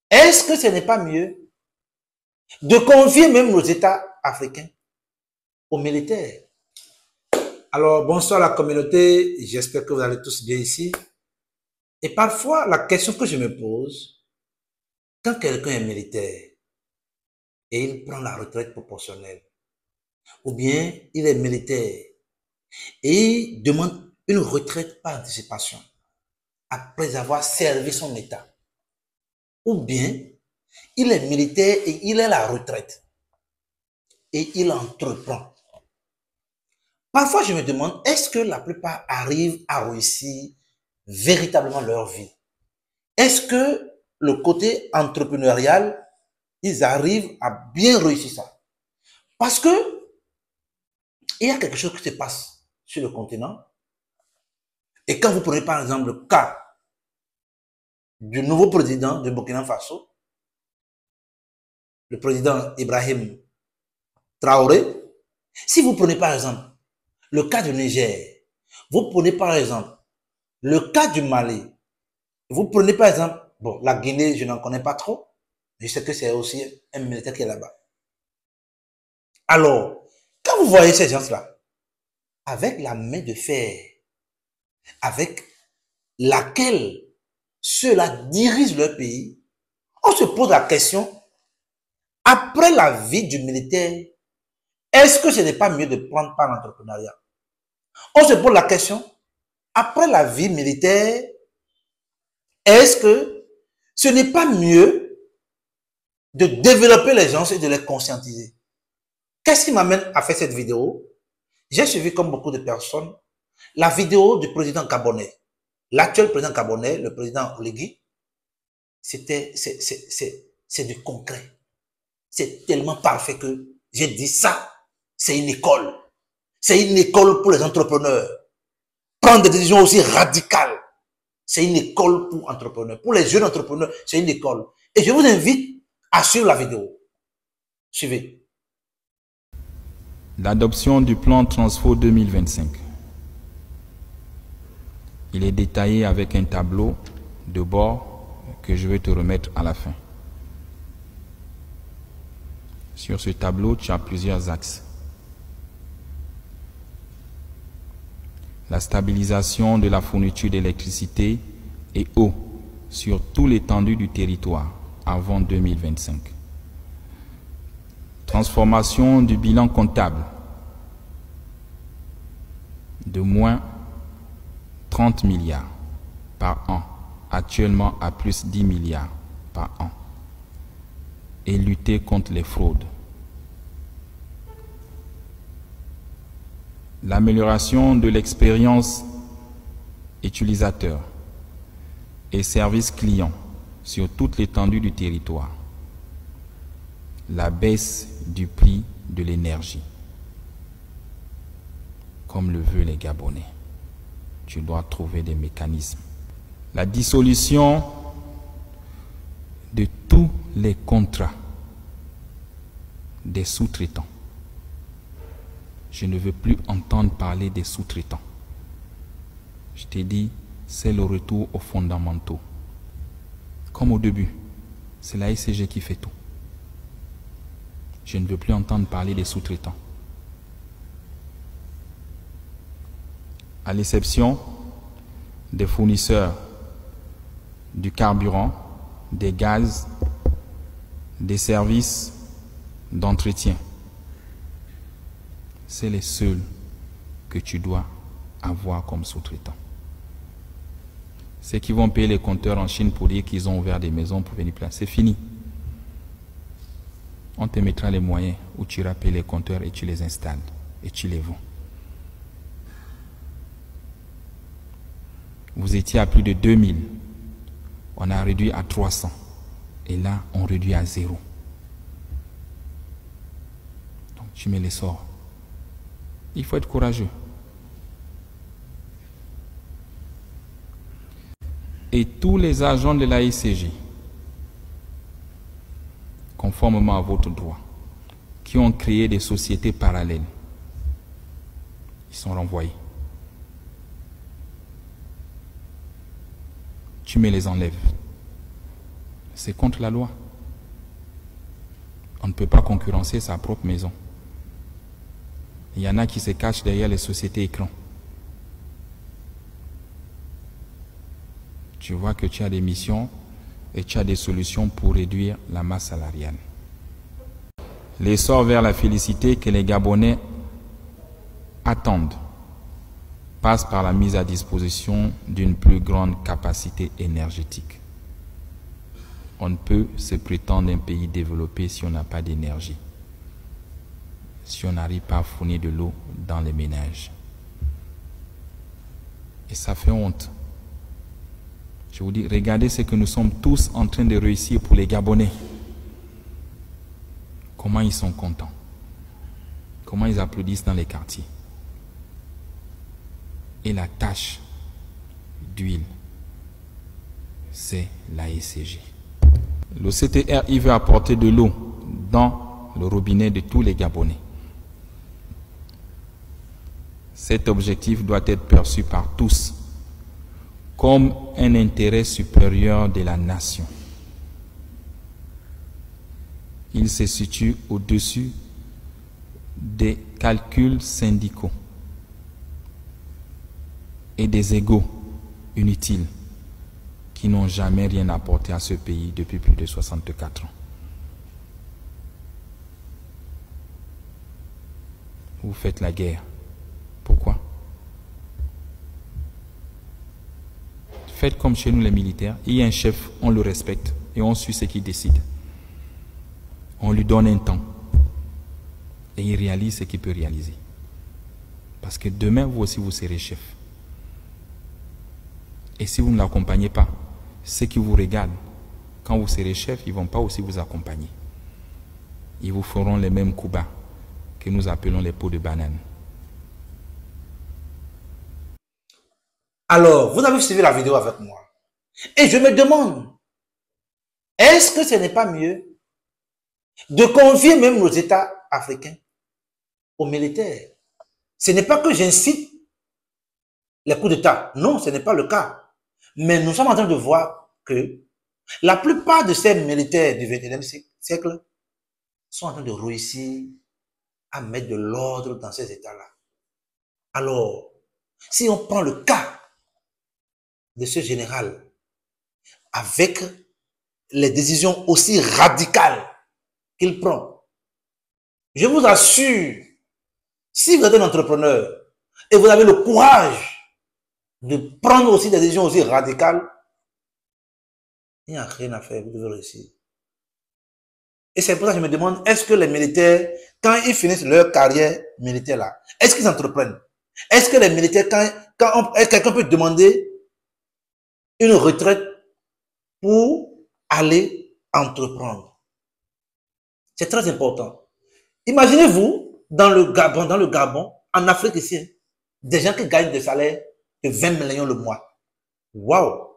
Est-ce que ce n'est pas mieux de confier même nos États africains aux militaires? Alors, bonsoir la communauté, j'espère que vous allez tous bien ici. Et parfois, la question que je me pose, quand quelqu'un est militaire et il prend la retraite proportionnelle, ou bien il est militaire et il demande une retraite par anticipation après avoir servi son État, ou bien il est militaire et il est à la retraite et il entreprend. Parfois, je me demande, est-ce que la plupart arrivent à réussir véritablement leur vie? Est-ce que le côté entrepreneurial, ils arrivent à bien réussir ça? Parce que il y a quelque chose qui se passe sur le continent. Et quand vous prenez par exemple le cas du nouveau président de Burkina Faso, le président Ibrahim Traoré, si vous prenez par exemple le cas du Niger, vous prenez par exemple le cas du Mali, vous prenez par exemple, bon, la Guinée, je n'en connais pas trop, je sais que c'est aussi un militaire qui est là-bas. Alors, quand vous voyez ces gens-là, avec la main de fer, avec laquelle ceux-là dirigent leur pays, on se pose la question, après la vie du militaire, est-ce que ce n'est pas mieux de prendre part à l'entrepreneuriat? On se pose la question, après la vie militaire, est-ce que ce n'est pas mieux de développer les gens et de les conscientiser? Qu'est-ce qui m'amène à faire cette vidéo? J'ai suivi, comme beaucoup de personnes, la vidéo du président gabonais. L'actuel président gabonais, le président Oligui, c'est du concret. C'est tellement parfait que j'ai dit ça, c'est une école. C'est une école pour les entrepreneurs. Prendre des décisions aussi radicales. C'est une école pour entrepreneurs. Pour les jeunes entrepreneurs, c'est une école. Et je vous invite à suivre la vidéo. Suivez. L'adoption du plan Transfo 2025. Il est détaillé avec un tableau de bord que je vais te remettre à la fin. Sur ce tableau, tu as plusieurs axes. La stabilisation de la fourniture d'électricité et eau sur tout l'étendue du territoire avant 2025. Transformation du bilan comptable de moins 30 milliards par an, actuellement à plus 10 milliards par an, et lutter contre les fraudes. L'amélioration de l'expérience utilisateur et service client sur toute l'étendue du territoire. La baisse du prix de l'énergie, comme le veulent les Gabonais. Tu dois trouver des mécanismes. La dissolution de tous les contrats des sous-traitants. Je ne veux plus entendre parler des sous-traitants. Je t'ai dit, c'est le retour aux fondamentaux. Comme au début, c'est la SCG qui fait tout. Je ne veux plus entendre parler des sous-traitants. À l'exception des fournisseurs du carburant, des gaz, des services d'entretien. C'est les seuls que tu dois avoir comme sous-traitants. Ceux qui vont payer les compteurs en Chine pour dire qu'ils ont ouvert des maisons pour venir placer, c'est fini. On te mettra les moyens où tu iras payer les compteurs et tu les installes et tu les vends. Vous étiez à plus de 2000. On a réduit à 300. Et là, on réduit à 0. Donc, tu mets les sorts. Il faut être courageux. Et tous les agents de la ICG, conformément à votre droit, qui ont créé des sociétés parallèles, ils sont renvoyés. Tu me les enlèves. C'est contre la loi. On ne peut pas concurrencer sa propre maison. Il y en a qui se cachent derrière les sociétés écrans. Tu vois que tu as des missions et tu as des solutions pour réduire la masse salariale. L'essor vers la félicité que les Gabonais attendent passe par la mise à disposition d'une plus grande capacité énergétique. On ne peut se prétendre un pays développé si on n'a pas d'énergie, si on n'arrive pas à fournir de l'eau dans les ménages. Et ça fait honte. Je vous dis, regardez ce que nous sommes tous en train de réussir pour les Gabonais. Comment ils sont contents. Comment ils applaudissent dans les quartiers. Et la tâche d'huile, c'est la ECG. Le CTR, il veut apporter de l'eau dans le robinet de tous les Gabonais. Cet objectif doit être perçu par tous comme un intérêt supérieur de la nation. Il se situe au-dessus des calculs syndicaux et des égos inutiles qui n'ont jamais rien apporté à ce pays depuis plus de 64 ans. Vous faites la guerre. Pourquoi? Faites comme chez nous les militaires. Il y a un chef, on le respecte et on suit ce qu'il décide. On lui donne un temps et il réalise ce qu'il peut réaliser. Parce que demain, vous aussi, vous serez chef. Et si vous ne l'accompagnez pas, ceux qui vous regardent, quand vous serez chef, ils ne vont pas aussi vous accompagner. Ils vous feront les mêmes coups bas que nous appelons les pots de banane. Alors, vous avez suivi la vidéo avec moi. Et je me demande, est-ce que ce n'est pas mieux de confier même nos États africains aux militaires? Ce n'est pas que j'incite les coups d'État. Non, ce n'est pas le cas. Mais nous sommes en train de voir que la plupart de ces militaires du XXIe siècle sont en train de réussir à mettre de l'ordre dans ces États-là. Alors, si on prend le cas de ce général avec les décisions aussi radicales qu'il prend, je vous assure, si vous êtes un entrepreneur et vous avez le courage de prendre aussi des décisions aussi radicales, il n'y a rien à faire, vous devez réussir. Et c'est pour ça que je me demande, est-ce que les militaires, quand ils finissent leur carrière militaire là, est-ce qu'ils entreprennent? Est-ce que les militaires, quand quelqu'un peut demander une retraite pour aller entreprendre? C'est très important. Imaginez-vous, dans le Gabon, en Afrique ici, des gens qui gagnent des salaires de 20 millions le mois. Waouh!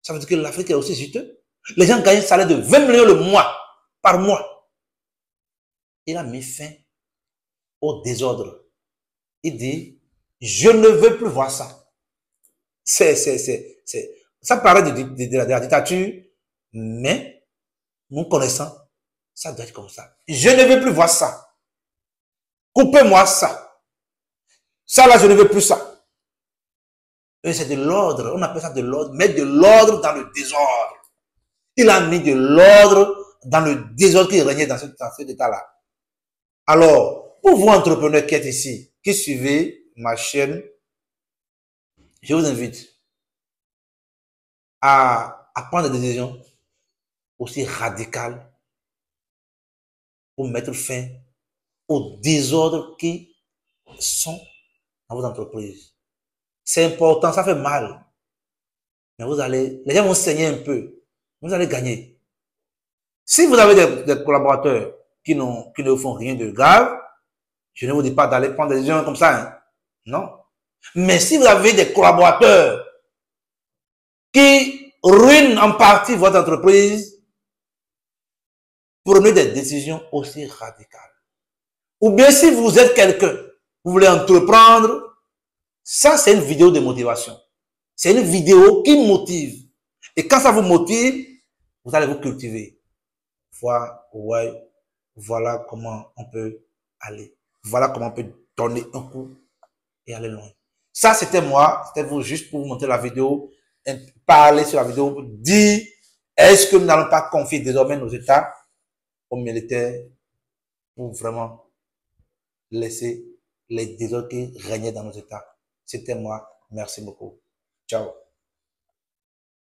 Ça veut dire que l'Afrique est aussi juteux. Les gens gagnent un salaire de 20 millions le mois, par mois. Il a mis fin au désordre. Il dit, je ne veux plus voir ça. Ça paraît de la dictature, mais nous connaissons, ça doit être comme ça. Je ne veux plus voir ça. Coupez-moi ça. Ça là, je ne veux plus ça. Et c'est de l'ordre, on appelle ça de l'ordre, mettre de l'ordre dans le désordre. Il a mis de l'ordre dans le désordre qui régnait dans cet état-là. Alors, pour vous entrepreneurs qui êtes ici, qui suivez ma chaîne, je vous invite à prendre des décisions aussi radicales pour mettre fin aux désordres qui sont dans vos entreprises. C'est important, ça fait mal. Mais les gens vont saigner un peu. Vous allez gagner. Si vous avez des collaborateurs qui ne font rien de grave, je ne vous dis pas d'aller prendre des décisions comme ça. Hein. Non. Mais si vous avez des collaborateurs qui ruinent en partie votre entreprise, prenez des décisions aussi radicales. Ou bien si vous êtes quelqu'un, vous voulez entreprendre, ça c'est une vidéo de motivation. C'est une vidéo qui motive. Et quand ça vous motive, Vous allez vous cultiver. Voilà comment on peut aller. Voilà comment on peut donner un coup et aller loin. Ça, c'était moi. C'était vous juste pour vous montrer la vidéo, parler sur la vidéo, dire est-ce que nous n'allons pas confier désormais nos États aux militaires pour vraiment laisser les désordres qui régnaient dans nos États. C'était moi. Merci beaucoup. Ciao.